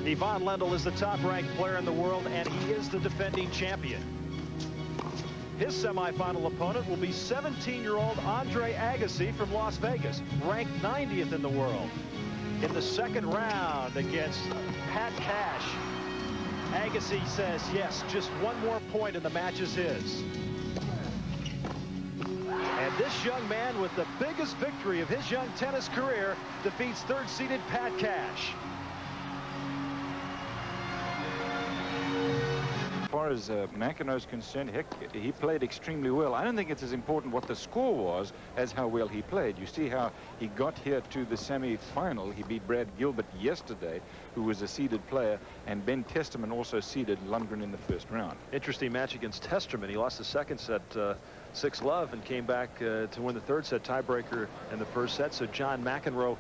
Ivan Lendl is the top-ranked player in the world, and he is the defending champion. His semifinal opponent will be 17-year-old Andre Agassi from Las Vegas, ranked 90th in the world. In the second round against Pat Cash, Agassi says, yes, just one more point and the match is his. And this young man, with the biggest victory of his young tennis career, defeats third-seeded Pat Cash. As far as McEnroe is concerned, heck, he played extremely well. I don't think it's as important what the score was as how well he played. You see how he got here to the semi-final. He beat Brad Gilbert yesterday, who was a seeded player, and Ben Testerman also seeded Lundgren in the first round. Interesting match against Testerman. He lost the second set 6-love and came back to win the third set, tiebreaker in the first set. So John McEnroe,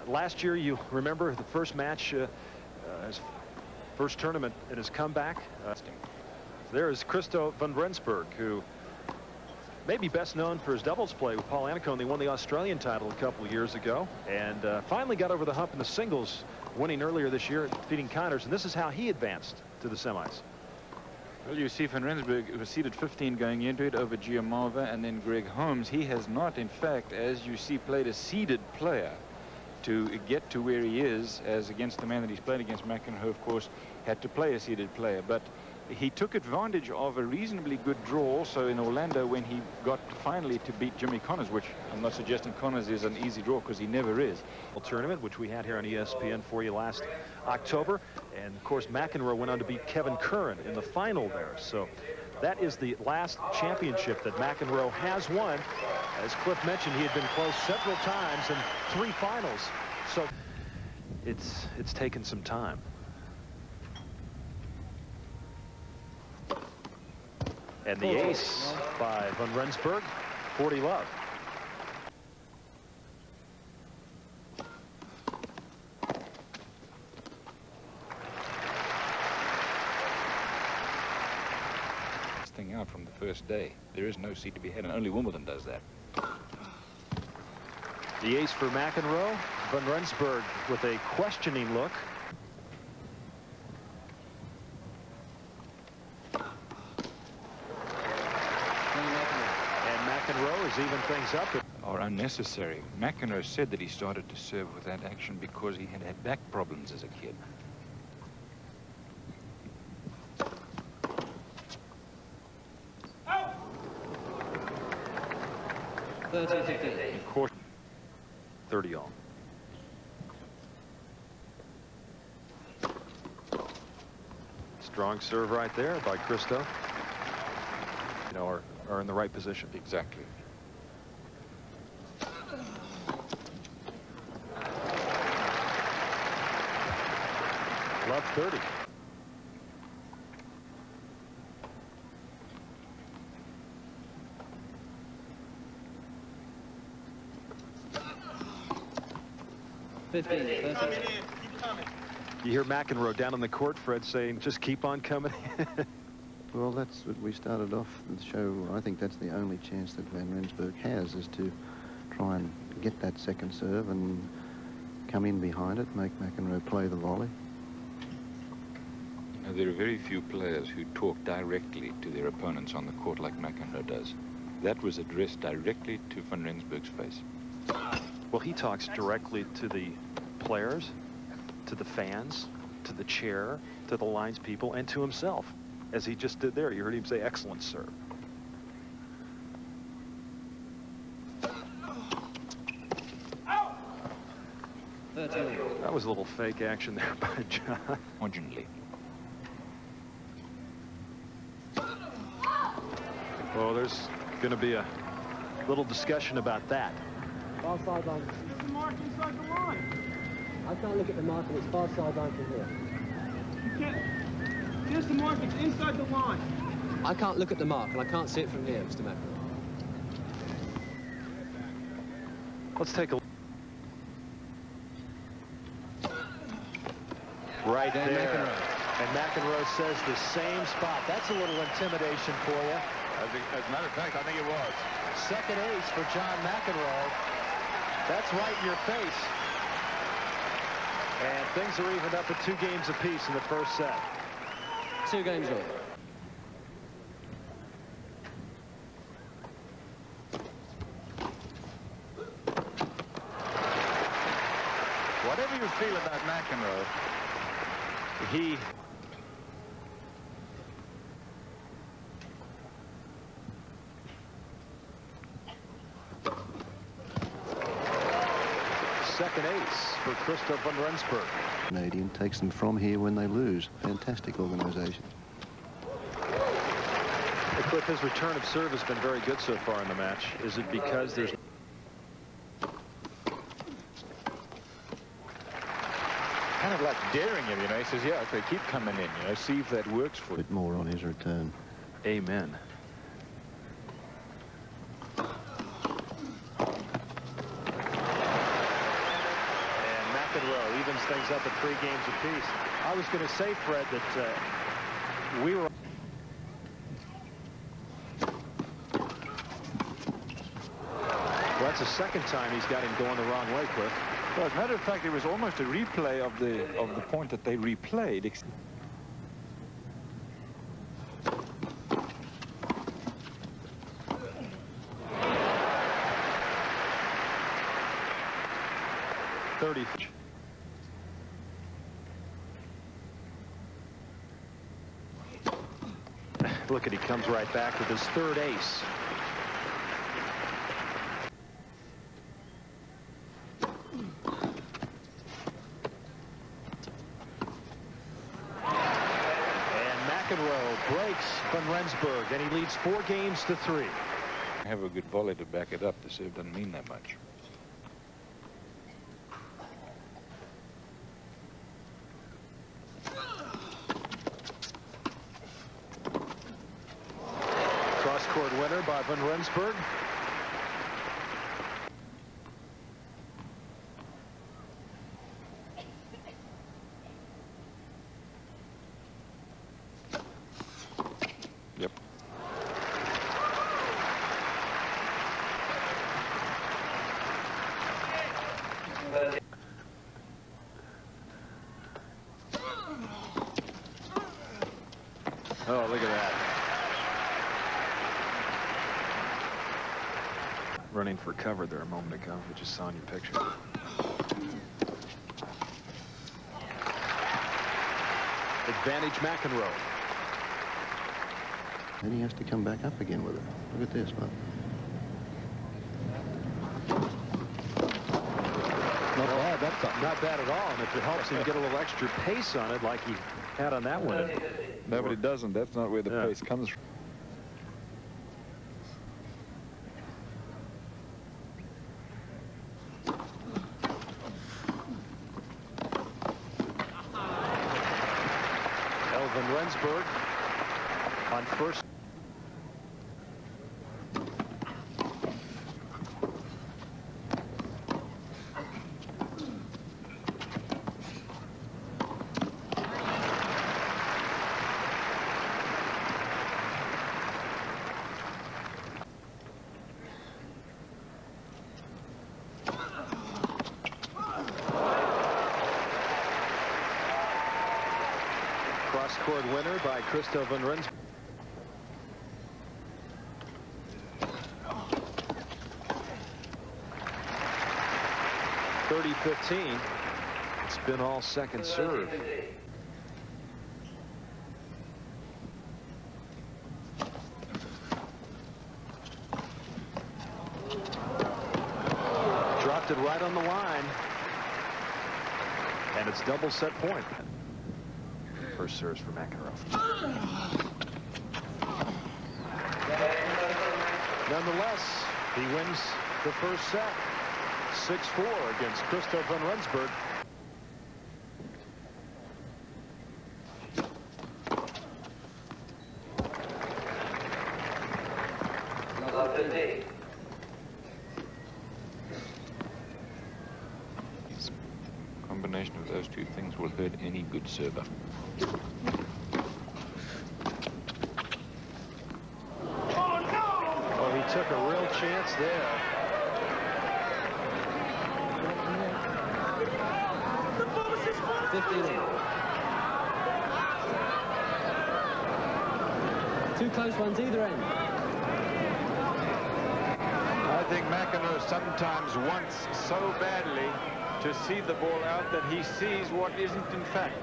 last year, you remember the first match, his first tournament in his comeback. There is Christo van RensBurg, who may be best known for his doubles play with Paul Annacone. They won the Australian title a couple of years ago, and finally got over the hump in the singles, winning earlier this year, defeating Connors. And this is how he advanced to the semis. Well, you see van RensBurg was seeded 15 going into it over Giammalva and then Greg Holmes. He has not, in fact, as you see, played a seeded player to get to where he is, as against the man that he's played against. McEnroe, of course, had to play a seeded player, but he took advantage of a reasonably good draw also in Orlando when he got finally to beat Jimmy Connors, which I'm not suggesting Connors is an easy draw, because he never is. Tournament, which we had here on ESPN for you last October, and of course McEnroe went on to beat Kevin Curran in the final there. So that is the last championship that McEnroe has won. As Cliff mentioned, he had been close several times in 3 finals. So it's taken some time. And the ace by van RensBurg, 40-love. Thing out from the first day. There is no seed to be had, and only Wimbledon does that. The ace for McEnroe. Van RensBurg with a questioning look. And McEnroe is even things up. Are unnecessary. McEnroe said that he started to serve with that action because he had had back problems as a kid. Of course, 30-all. Strong serve right there by Christo. You know, are in the right position. Exactly. Love 30. You hear McEnroe down on the court, Fred, saying, just keep on coming. Well, that's what we started off the show. I think that's the only chance that van RensBurg has, is to try and get that second serve and come in behind it, make McEnroe play the volley. Now, there are very few players who talk directly to their opponents on the court like McEnroe does. That was addressed directly to van RensBurg's face. Well, he talks directly to the players, to the fans, to the chair, to the lines people, and to himself, as he just did there. You heard him say, excellent serve. That was a little fake action there by John. Marginally. Well, there's going to be a little discussion about that. Far sideline. There's the mark inside the line. I can't look at the mark, and it's far sideline from here. You can't. There's the mark. It's inside the line. I can't look at the mark, and I can't see it from here, Mr. McEnroe. Let's take a look. Right there. And McEnroe says the same spot. That's a little intimidation for you. As a matter of fact, I think it was. Second ace for John McEnroe. That's right in your face. And things are evened up at 2 games apiece in the first set. 2 games all. Whatever you feel about McEnroe, He second ace for Christo van RensBurg. Canadian takes them from here when they lose. Fantastic organisation. Cliff, his return of serve has been very good so far in the match. Is it because there's kind of like daring him, you know? He says, yeah, okay, keep coming in, you know, see if that works for A you. bit more on his return. Amen. And McEnroe evens things up at 3 games apiece. I was going to say, Fred, that we were. Well, that's the second time he's got him going the wrong way, Cliff. Well, as a matter of fact, it was almost a replay of the point that they replayed. Look at, he comes right back with his 3rd ace. McEnroe breaks van RensBurg, and he leads 4 games to 3. Have a good volley to back it up. The serve doesn't mean that much. Cross-court winner by van RensBurg. Yep. Oh, look at that. Running for cover there a moment ago. We just saw in your picture. Advantage McEnroe. And he has to come back up again with it. Look at this, but Not bad. That's not bad at all. And if it helps him get a little extra pace on it like he had on that one. No, but it doesn't. That's not where the Yeah. pace comes from. van RensBurg on first. Cross-court winner by Christo van RensBurg. .30-15. It's been all second serve. Dropped it right on the line. And it's double set point. First serves for McEnroe. Nonetheless, he wins the first set. 6-4 against Christo van RensBurg. Combination of those two things will hurt any good server. Oh, he took a real chance there. The ball is 15 all. Two close ones either end. I think McEnroe sometimes wants so badly to see the ball out that he sees what isn't in fact.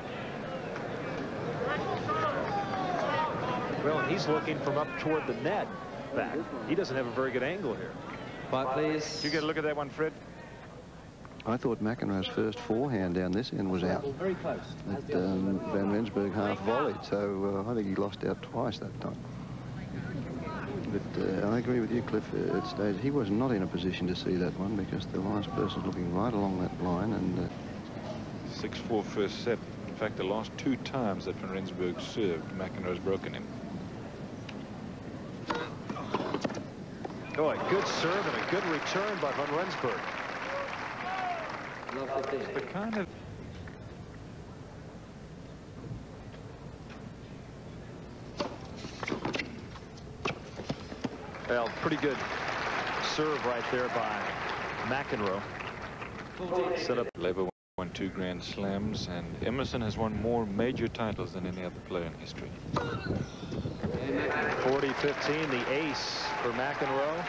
Well, and he's looking from up toward the net back. He doesn't have a very good angle here. But please. Did you get a look at that one, Fred? I thought McEnroe's first forehand down this end was out. Very close. That Van RensBurg half volleyed, so I think he lost out twice that time. But I agree with you, Cliff. At stage, he was not in a position to see that one because the last person's looking right along that line. And 6-4 first set. In fact, the last two times that Van RensBurg served, McEnroe's broken him. Oh, a good serve and a good return by Van RensBurg. The kind of well, pretty good serve right there by McEnroe. Set up. Lever won 2 Grand Slams, and Emerson has won more major titles than any other player in history. 40-15, the ace for McEnroe.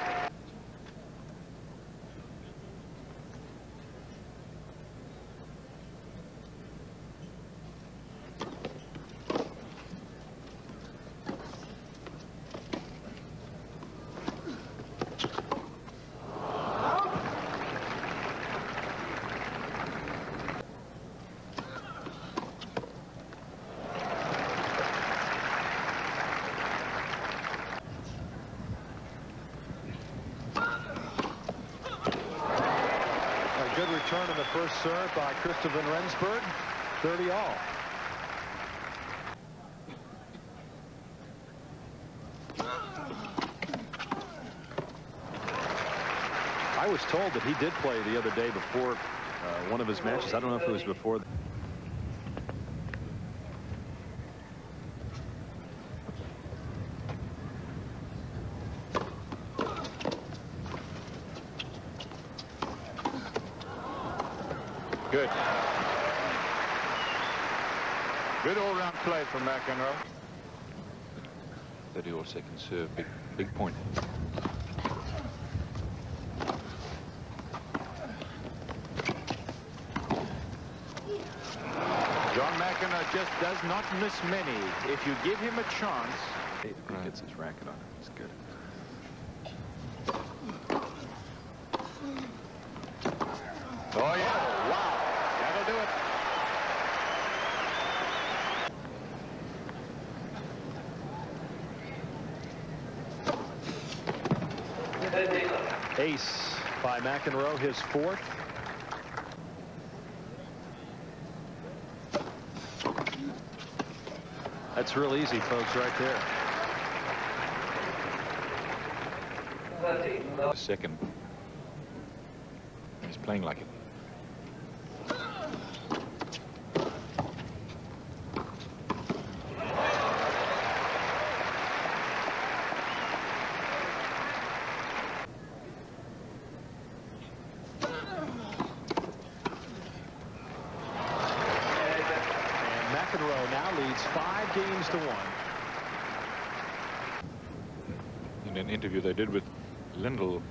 Good return in the first serve by Christo van RensBurg. 30 all. I was told that he did play the other day before one of his matches. I don't know if it was before. Good. Good all-round play from McEnroe. 30 all second serve, big point. John McEnroe just does not miss many. If you give him a chance. If he gets his racket on, it's good. Oh, yeah. Wow. That'll do it. Ace by McEnroe, his fourth. That's real easy, folks, right there. Second. He's playing like it. McEnroe now leads 5 games to 1. In an interview they did with Lindell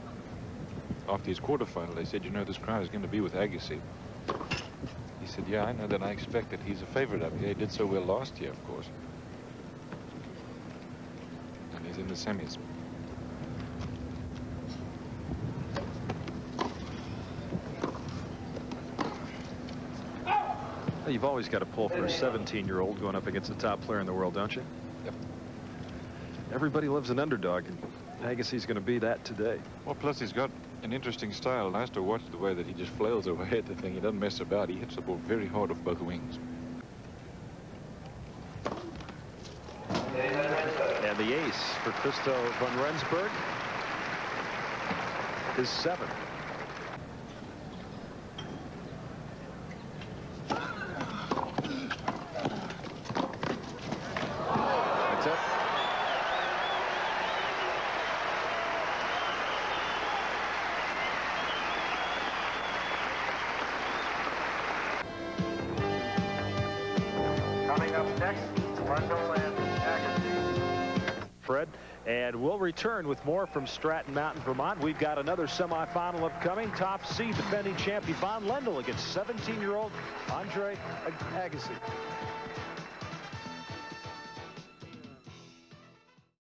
after his quarterfinal, they said, you know, this crowd is going to be with Agassi. He said, yeah, I know that. I expect that he's a favorite up here. He did so well last year, of course. And he's in the semis. You've always got to pull for a 17-year-old going up against the top player in the world, don't you? Yep. Everybody loves an underdog, and Agassi's going to be that today. Well, plus he's got an interesting style. Nice to watch the way that he just flails away at the thing. He doesn't mess about. He hits the ball very hard off both wings. And the ace for Christo van RensBurg is 7. Coming up next, Lundell and Agassi. Fred, and we'll return with more from Stratton Mountain, Vermont. We've got another semifinal upcoming. Top seed defending champ Yvonne Lundell against 17-year-old Andre Agassi.